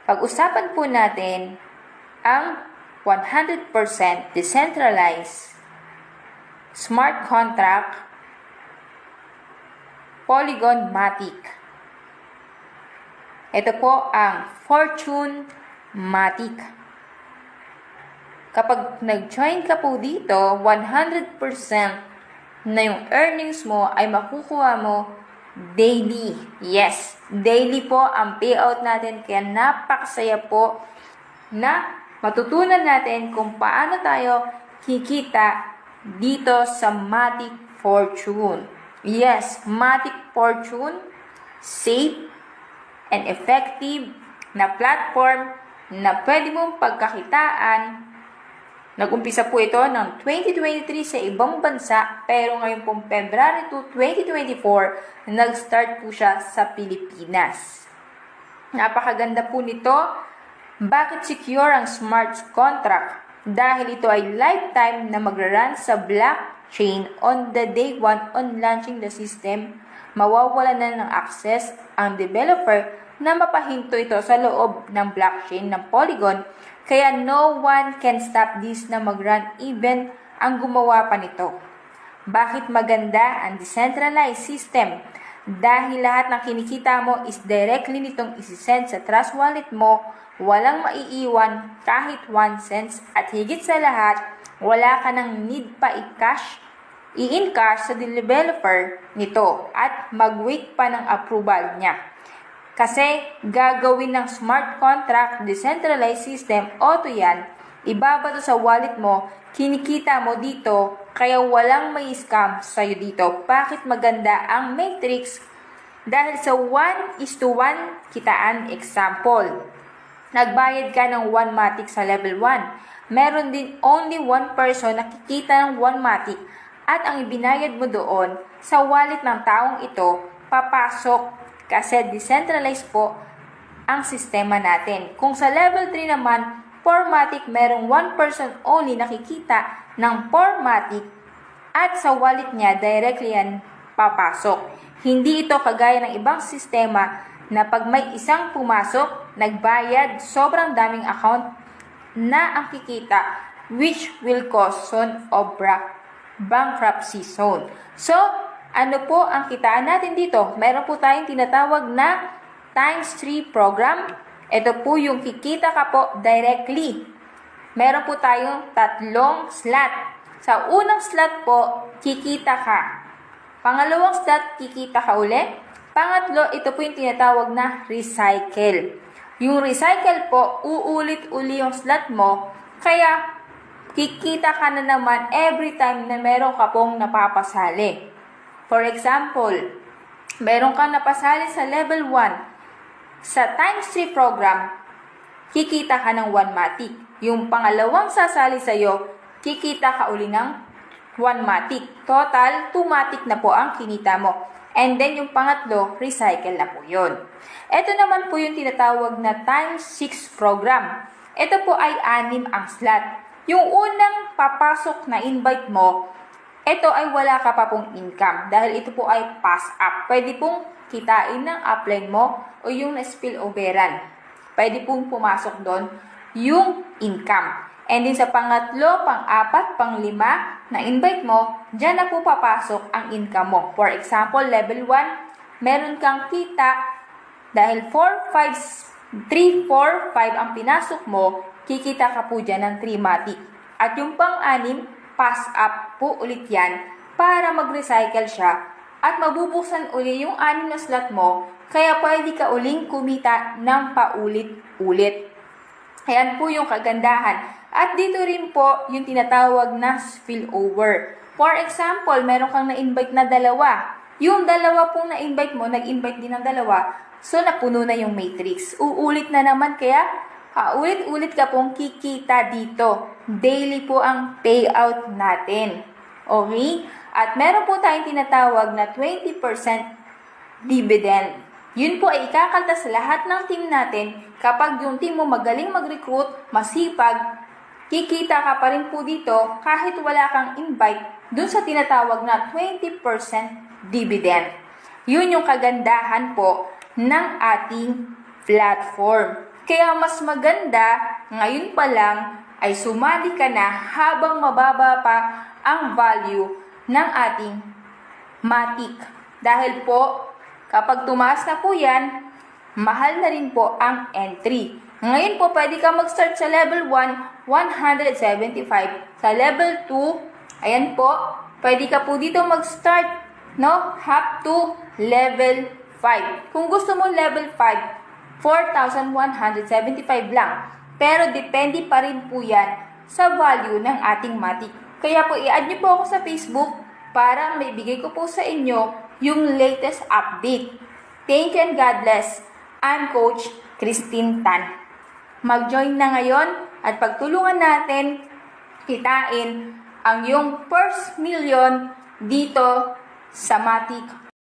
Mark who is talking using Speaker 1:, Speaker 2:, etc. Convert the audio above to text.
Speaker 1: Pag-usapan po natin ang 100% decentralized smart contract Polygon Matic. Ito po ang Fortune Matic. Kapag nag-join ka po dito, 100% na yung earnings mo ay makukuha mo daily. Yes, daily po ang payout natin. Kaya napakasaya po na matutunan natin kung paano tayo kikita dito sa Matic Fortune. Yes, Matic Fortune, safe and effective na platform na pwede mong pagkakitaan. Nag-umpisa po ito ng 2023 sa ibang bansa, pero ngayon pong February 2, 2024, nag-start po siya sa Pilipinas. Napakaganda po nito. Bakit secure ang smart contract? Dahil ito ay lifetime na magra-run sa blockchain on the day 1 on launching the system. Mawawalan na ng access ang developer na mapahinto ito sa loob ng blockchain ng Polygon. Kaya no one can stop this na mag-run, even ang gumawa pa nito. Bakit maganda ang decentralized system? Dahil lahat ng kinikita mo is directly nitong isi-send sa Trust Wallet mo, walang maiiwan kahit 1 cents, at higit sa lahat, wala ka nang need pa i-encash sa developer nito at mag-wait pa ng approval niya. Kasi gagawin ng smart contract decentralized system, auto yan, ibabato sa wallet mo, kinikita mo dito, kaya walang may scam sa'yo dito. Bakit maganda ang matrix? Dahil sa 1:1 kitaan, example, nagbayad ka ng 1 Matic sa level 1. Meron din only 1 person na kikita ng 1 Matic, at ang ibinayad mo doon sa wallet ng taong ito, papasok kasi decentralized po ang sistema natin. Kung sa level 3 naman, 4 Matic, merong 1 person only nakikita ng 4 Matic at sa wallet niya directly yan papasok. Hindi ito kagaya ng ibang sistema na pag may isang pumasok, nagbayad, sobrang daming account na ang kikita, which will cause zone of bankruptcy zone. So, ano po ang kitaan natin dito? Meron po tayong tinatawag na times 3 program. Ito po yung kikita ka po directly. Meron po tayong 3 slot. Sa unang slot po, kikita ka. Pangalawang slot, kikita ka uli. Pangatlo, ito po yung tinatawag na recycle. Yung recycle po, uulit-uli yung slot mo. Kaya, kikita ka na naman every time na meron ka pong napapasali. For example, meron kang napasali sa level 1. Sa times 3 program, kikita ka ng 1 Matic. Yung pangalawang sasali sa'yo, kikita ka uli ng 1 Matic. Total, 2 Matic na po ang kinita mo. And then yung pangatlo, recycle na po yun. Ito naman po yung tinatawag na times 6 program. Ito po ay 6 ang slot. Yung unang papasok na invite mo, ito ay wala ka pa pong income dahil ito po ay pass up. Pwede pong kitain ng upline mo o yung na-spilloveran. Pwede pong pumasok doon yung income. And din sa pangatlo, pang-apat, pang-5 na invite mo, dyan na po papasok ang income mo. For example, level 1, meron kang kita dahil 3, 4, 5 ang pinasok mo, kikita ka po dyan ng 3 Matic. At yung pang-6, pass up po ulit yan para mag-recycle siya at mabubuksan uli yung 6 na slot mo, kaya pwede ka uling kumita ng paulit-ulit. Ayan po yung kagandahan. At dito rin po yung tinatawag na spillover. For example, meron kang na-invite na 2. Yung 2 pong na-invite mo, nag-invite din ng 2. So, napuno na yung matrix. Uulit na naman, kaya ulit-ulit ka pong kikita dito. Daily po ang payout natin. Okay? At meron po tayong tinatawag na 20% dividend. Yun po ay ikakaltas sa lahat ng team natin. Kapag yung team mo magaling mag-recruit, masipag, kikita ka pa rin po dito kahit wala kang invite dun sa tinatawag na 20% dividend. Yun yung kagandahan po ng ating platform. Kaya mas maganda, ngayon pa lang, ay sumali ka na habang mababa pa ang value ng ating matik. Dahil po, kapag tumaas na po yan, mahal na rin po ang entry. Ngayon po, pwede ka mag-start sa level 1, 175. Sa level 2, ayan po, pwede ka po dito mag-start, no? Up to level 5. Kung gusto mo level 5, 4,175 lang. Pero depende pa rin po yan sa value ng ating matik. Kaya po, i-add nyo po ako sa Facebook para may bigay ko po sa inyo yung latest update. Thank you and God bless. I'm Coach Christine Tan. Mag-join na ngayon at pagtulungan natin kitain ang iyong first million dito sa Matik